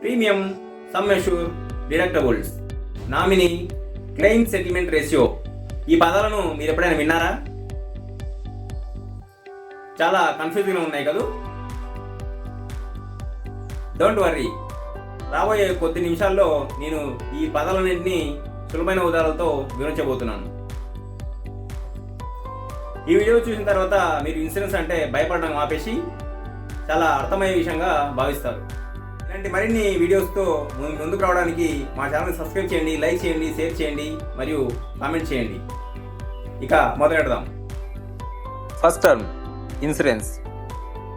Premium, sum assured, deductibles, nominee, claim settlement ratio ఈ పదాలను మీరు ఎప్పుడైనా విన్నారా? చాలా కన్ఫ్యూజింగ్గా ఉన్నాయి కదా. డోంట్ వర్రీ, రాబోయే కొద్ది నిమిషాల్లో నేను ఈ పదాలన్నింటినీ సులభమైన ఉదాహరణలతో వివరించబోతున్నాను. ఈ వీడియో చూసిన తర్వాత మీరు ఇన్సూరెన్స్ అంటే భయపడడం ఆపేసి చాలా అర్థమయ్యే విషయంగా భావిస్తారు. ఇలాంటి మరిన్ని వీడియోస్తో ముందుకు రావడానికి మా ఛానల్ సబ్స్క్రైబ్ చేయండి, లైక్ చేయండి, షేర్ చేయండి మరియు కామెంట్ చేయండి. ఇక మొదలెడదాం. First term insurance.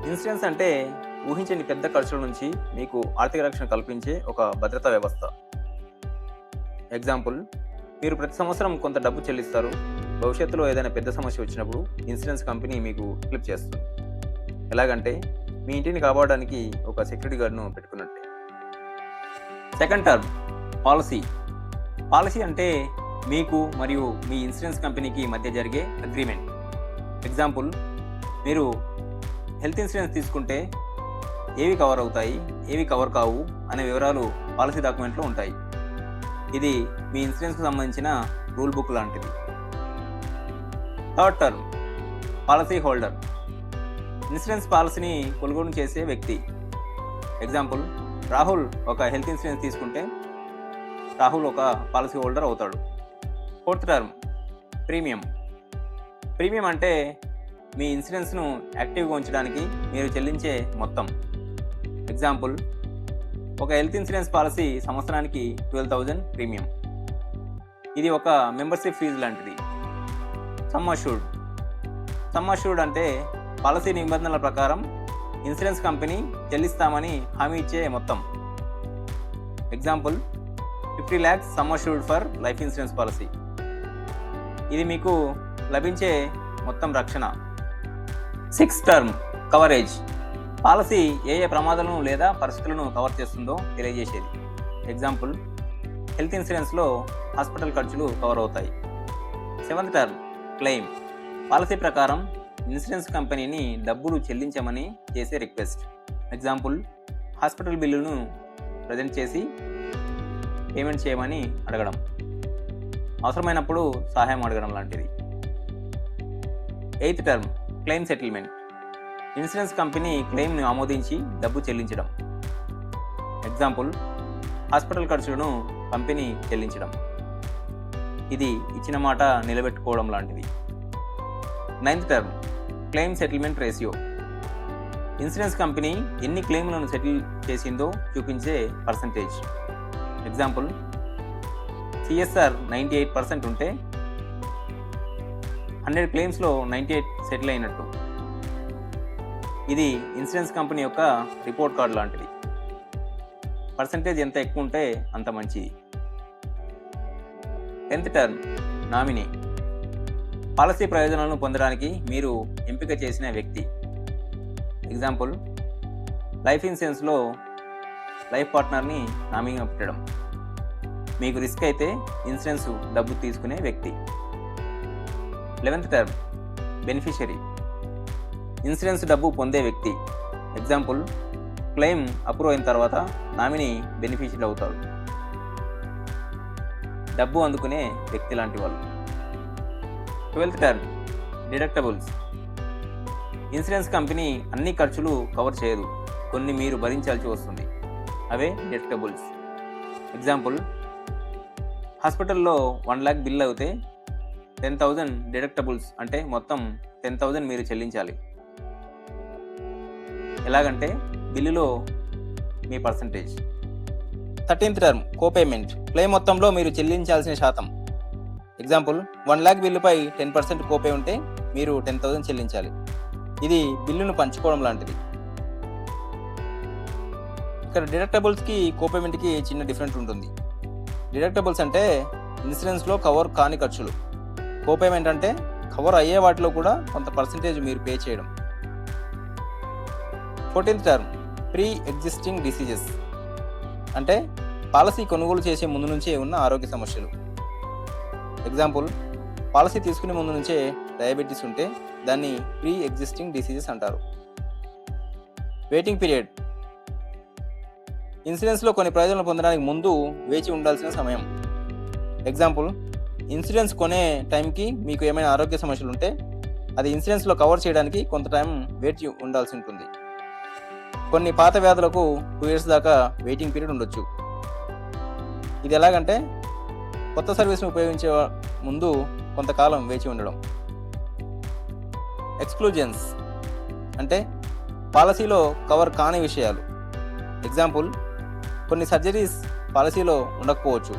ఇన్సూరెన్స్ అంటే ఊహించని పెద్ద ఖర్చుల నుంచి మీకు ఆర్థిక రక్షణ కల్పించే ఒక భద్రతా వ్యవస్థ. ఎగ్జాంపుల్, మీరు ప్రతి సంవత్సరం కొంత డబ్బు చెల్లిస్తారు. భవిష్యత్తులో ఏదైనా పెద్ద సమస్య వచ్చినప్పుడు ఇన్సూరెన్స్ కంపెనీ మీకు క్లిప్ చేస్తుంది. ఎలాగంటే మీ ఇంటిని కాపాడడానికి ఒక సెక్యూరిటీ గార్డును పెట్టుకున్నట్టే. Second term policy. పాలసీ అంటే మీకు మరియు మీ ఇన్సూరెన్స్ కంపెనీకి మధ్య జరిగే అగ్రిమెంట్. ఎగ్జాంపుల్, మీరు హెల్త్ ఇన్సూరెన్స్ తీసుకుంటే ఏవి కవర్ అవుతాయి, ఏవి కవర్ కావు అనే వివరాలు పాలసీ డాక్యుమెంట్లో ఉంటాయి. ఇది మీ ఇన్సూరెన్స్కి సంబంధించిన రూల్ బుక్ లాంటిది. Third term policy holder. Insurance పాలసీని కొనుగోలు చేసే వ్యక్తి. ఎగ్జాంపుల్, రాహుల్ ఒక హెల్త్ ఇన్సూరెన్స్ తీసుకుంటే రాహుల్ ఒక పాలసీ హోల్డర్ అవుతాడు. Fourth term premium. ప్రీమియం అంటే మీ ఇన్సూరెన్స్ను యాక్టివ్గా ఉంచడానికి మీరు చెల్లించే మొత్తం. ఎగ్జాంపుల్, ఒక హెల్త్ ఇన్సూరెన్స్ పాలసీ సంవత్సరానికి 12,000 ప్రీమియం. ఇది ఒక మెంబర్షిప్ ఫీజు లాంటిది. Sum assured. సమ్ అష్యూర్డ్ అంటే పాలసీ నిబంధనల ప్రకారం ఇన్సూరెన్స్ కంపెనీ చెల్లిస్తామని హామీ ఇచ్చే మొత్తం. Example, 50 lakhs sum assured for life insurance policy. ఇది మీకు లభించే మొత్తం రక్షణ. Sixth term coverage. పాలసీ ఏ ప్రమాదాలను లేదా పరిస్థితులను కవర్ చేస్తుందో తెలియజేసేది. ఎగ్జాంపుల్, హెల్త్ ఇన్సూరెన్స్లో హాస్పిటల్ ఖర్చులు కవర్ అవుతాయి. Seventh term claim. పాలసీ ప్రకారం ఇన్సూరెన్స్ కంపెనీని డబ్బులు చెల్లించమని చేసే రిక్వెస్ట్. ఎగ్జాంపుల్, హాస్పిటల్ బిల్లును ప్రజెంట్ చేసి పేమెంట్ చేయమని అడగడం, అవసరమైనప్పుడు సహాయం అడగడం లాంటిది. Eighth term claim settlement. Insurance company క్లెయిమ్ను ఆమోదించి డబ్బు చెల్లించడం. ఎగ్జాంపుల్, హాస్పిటల్ ఖర్చులను కంపెనీ చెల్లించడం. ఇది ఇచ్చిన మాట నిలబెట్టుకోవడం లాంటిది. Ninth term claim settlement ratio. Insurance company ఎన్ని క్లెయిమ్లను సెటిల్ చేసిందో చూపించే పర్సంటేజ్. ఎగ్జాంపుల్, సిఎస్ఆర్ 98% ఉంటే 100 క్లెయిమ్స్లో 98 సెటిల్ అయినట్టు. ఇది ఇన్సూరెన్స్ కంపెనీ యొక్క రిపోర్ట్ కార్డ్ లాంటిది. పర్సంటేజ్ ఎంత ఎక్కువ ఉంటే అంత మంచిది. 10th term nominee. పాలసీ ప్రయోజనాలను పొందడానికి మీరు ఎంపిక చేసిన వ్యక్తి. ఎగ్జాంపుల్, లైఫ్ ఇన్సూరెన్స్లో లైఫ్ పార్ట్నర్ని నామినీగా పెట్టడం. మీకు రిస్క్ అయితే ఇన్సూరెన్స్ డబ్బు తీసుకునే వ్యక్తి. 11th term beneficiary. ఇన్సూరెన్స్ డబ్బు పొందే వ్యక్తి. ఎగ్జాంపుల్, క్లెయిమ్ అప్రూవ్ అయిన తర్వాత నామినీ బెనిఫిషరీ అవుతాడు. డబ్బు అందుకునే వ్యక్తి లాంటి వాళ్ళు. 12th term deductibles. Insurance company అన్ని ఖర్చులు కవర్ చేయదు, కొన్ని మీరు భరించాల్సి వస్తుంది. అవే డిడక్టబుల్స్. ఎగ్జాంపుల్, హాస్పిటల్లో 1 lakh బిల్ అయితే 10,000 డిడక్టబుల్స్ అంటే మొత్తం 10,000 మీరు చెల్లించాలి. ఎలాగంటే బిల్లులో మీ percentage. 13th term copayment. Claim మొత్తంలో మీరు చెల్లించాల్సిన శాతం. ఎగ్జాంపుల్, 1 lakh బిల్లుపై 10% కోపే ఉంటే మీరు 10,000 చెల్లించాలి. ఇది బిల్లును పంచుకోవడం లాంటిది. ఇక్కడ డిడక్టబుల్స్కి కోపేమెంట్కి చిన్న డిఫరెంట్ ఉంటుంది. డిడక్టబుల్స్ అంటే ఇన్సూరెన్స్లో కవర్ కాని ఖర్చులు. కోపేమెంట్ అంటే కవర్ అయ్యే వాటిలో కూడా కొంత పర్సంటేజ్ మీరు పే చేయడం. 14th term pre existing diseases అంటే పాలసీ కొనుగోలు చేసే ముందు నుంచే ఉన్న ఆరోగ్య సమస్యలు. ఎగ్జాంపుల్, పాలసీ తీసుకునే ముందు నుంచే డయాబెటీస్ ఉంటే దాన్ని ప్రీ ఎగ్జిస్టింగ్ డిసీజెస్ అంటారు. Waiting period. ఇన్సూరెన్స్లో కొన్ని ప్రయోజనాలు పొందడానికి ముందు వేచి ఉండాల్సిన సమయం. ఎగ్జాంపుల్, ఇన్సూరెన్స్ కొనే టైంకి మీకు ఏమైనా ఆరోగ్య సమస్యలు ఉంటే అది ఇన్సూరెన్స్లో కవర్ చేయడానికి కొంత టైం వేచి ఉండాల్సి ఉంటుంది. కొన్ని పాత వ్యాధులకు 2 years దాకా వెయిటింగ్ పీరియడ్ ఉండొచ్చు. ఇది ఎలాగంటే కొత్త సర్వీస్ని ఉపయోగించే ముందు కొంతకాలం వేచి ఉండడం. ఎక్స్క్లూజన్స్ అంటే పాలసీలో కవర్ కాని విషయాలు. ఎగ్జాంపుల్, కొన్ని సర్జరీస్ పాలసీలో ఉండకపోవచ్చు.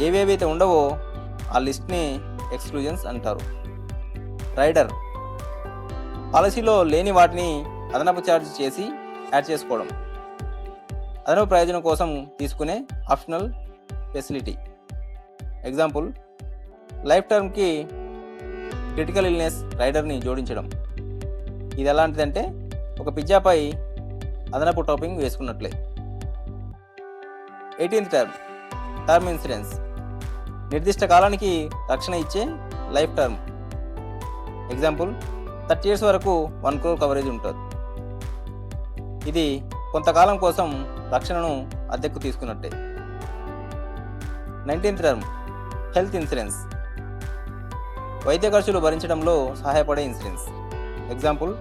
ఏవేవైతే ఉండవో ఆ లిస్ట్ని ఎక్స్క్లూజన్స్ అంటారు. రైడర్ పాలసీలో లేని వాటిని అదనపు ఛార్జ్ చేసి యాడ్ చేసుకోవడం. అదనపు ప్రయోజనం కోసం తీసుకునే ఆప్షనల్ ఫెసిలిటీ. ఎగ్జాంపుల్, లైఫ్ టర్మ్కి క్రిటికల్ ఇల్నెస్ రైడర్ని జోడించడం. ఇది ఎలాంటిదంటే ఒక పిజ్జాపై అదనపు టాపింగ్ వేసుకున్నట్లే. 18th టర్మ్ ఇన్సూరెన్స్ నిర్దిష్ట కాలానికి రక్షణ ఇచ్చే లైఫ్ టర్మ్. ఎగ్జాంపుల్, 30 years వరకు 1 crore కవరేజ్ ఉంటుంది. ఇది కొంతకాలం కోసం రక్షణను అద్దెకు తీసుకున్నట్టే. 19th టర్మ్ హెల్త్ ఇన్సూరెన్స్ వైద్య ఖర్చులు భరించడంలో సహాయపడే ఇన్సూరెన్స్. ఎగ్జాంపుల్,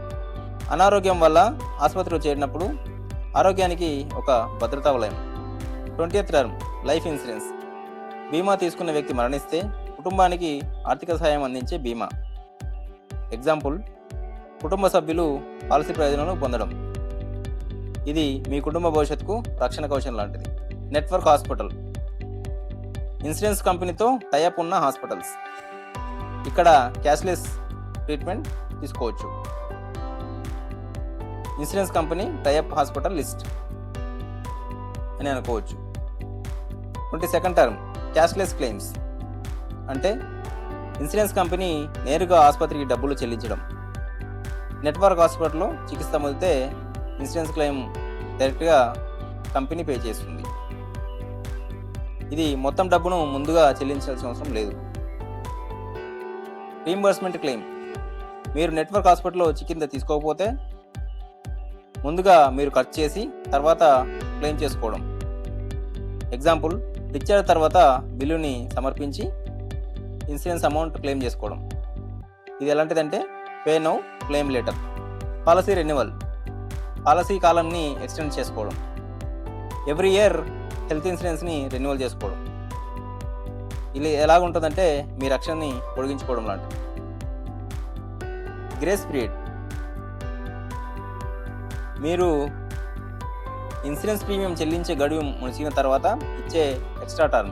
అనారోగ్యం వల్ల ఆసుపత్రిలో చేరినప్పుడు ఆరోగ్యానికి ఒక భద్రతా వలయం. 20th టర్మ్ లైఫ్ ఇన్సూరెన్స్ బీమా తీసుకున్న వ్యక్తి మరణిస్తే కుటుంబానికి ఆర్థిక సహాయం అందించే బీమా. ఎగ్జాంపుల్, కుటుంబ సభ్యులు పాలసీ ప్రయోజనాలను పొందడం. ఇది మీ కుటుంబ భవిష్యత్తుకు రక్షణ కవచం లాంటిది. నెట్వర్క్ హాస్పిటల్ ఇన్సూరెన్స్ కంపెనీతో టైఅప్ ఉన్న హాస్పిటల్స్. ఇక్కడ క్యాష్లెస్ ట్రీట్మెంట్ తీసుకోవచ్చు. Insurance company tie up hospital list అని అనుకోవచ్చు. 22nd టర్మ్ క్యాష్లెస్ క్లెయిమ్స్ అంటే ఇన్సూరెన్స్ కంపెనీ నేరుగా ఆసుపత్రికి డబ్బులు చెల్లించడం. నెట్వర్క్ హాస్పిటల్లో చికిత్స పొందితే ఇన్సూరెన్స్ క్లెయిమ్ డైరెక్ట్గా కంపెనీ పే చేస్తుంది. ఇది మొత్తం డబ్బును ముందుగా చెల్లించాల్సిన అవసరం లేదు. రీయింబర్స్మెంట్ క్లెయిమ్ మీరు నెట్వర్క్ హాస్పిటల్లో చికిత్స తీసుకోకపోతే ముందుగా మీరు ఖర్చు చేసి తర్వాత క్లెయిమ్ చేసుకోవడం. ఎగ్జాంపుల్, డిశ్చార్జ్ తర్వాత బిల్లుని సమర్పించి ఇన్సూరెన్స్ అమౌంట్ క్లెయిమ్ చేసుకోవడం. ఇది ఎలాంటిదంటే pay now claim letter. Policy renewal policy కాలంని ఎక్స్టెండ్ చేసుకోవడం. ఎవ్రీ ఇయర్ హెల్త్ ఇన్సూరెన్స్ని రెన్యువల్ చేసుకోవడం. ఇది ఎలాగుంటుందంటే మీ రక్షణని పొడిగించుకోవడం లాంటిది. గ్రేస్ పీరియడ్ మీరు ఇన్సూరెన్స్ ప్రీమియం చెల్లించే గడువు ముగిసిన తర్వాత ఇచ్చే ఎక్స్ట్రా టర్మ్.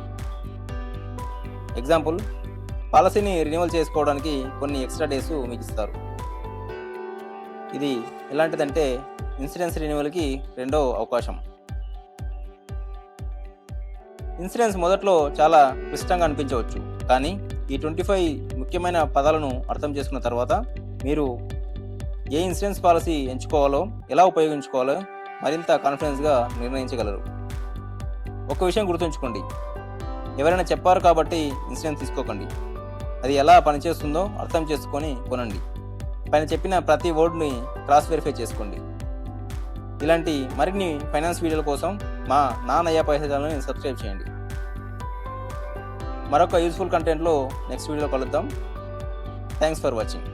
ఎగ్జాంపుల్, పాలసీని రెన్యువల్ చేసుకోవడానికి కొన్ని ఎక్స్ట్రా డేస్ మీకు ఇస్తారు. ఇది ఎలాంటిదంటే ఇన్సూరెన్స్ రెన్యువల్కి రెండో అవకాశం. ఇన్సూరెన్స్ మొదట్లో చాలా క్లిష్టంగా అనిపించవచ్చు, కానీ ఈ 25 ముఖ్యమైన పదాలను అర్థం చేసుకున్న తర్వాత మీరు ఏ ఇన్సూరెన్స్ పాలసీ ఎంచుకోవాలో, ఎలా ఉపయోగించుకోవాలో మరింత కాన్ఫిడెన్స్గా నిర్ణయించగలరు. ఒక విషయం గుర్తుంచుకోండి, ఎవరైనా చెప్పారు కాబట్టి ఇన్సూరెన్స్ తీసుకోకండి. అది ఎలా పనిచేస్తుందో అర్థం చేసుకొని కొనండి. పైన చెప్పిన ప్రతి వర్డ్ని క్రాస్ వెరిఫై చేసుకోండి. ఇలాంటి మరిన్ని ఫైనాన్స్ వీడియోల కోసం మా నాన్నయ్య పైసా ఛానల్ని సబ్స్క్రైబ్ చేయండి. మరొక యూస్ఫుల్ కంటెంట్లో నెక్స్ట్ వీడియోలో కలుద్దాం. Thanks for watching.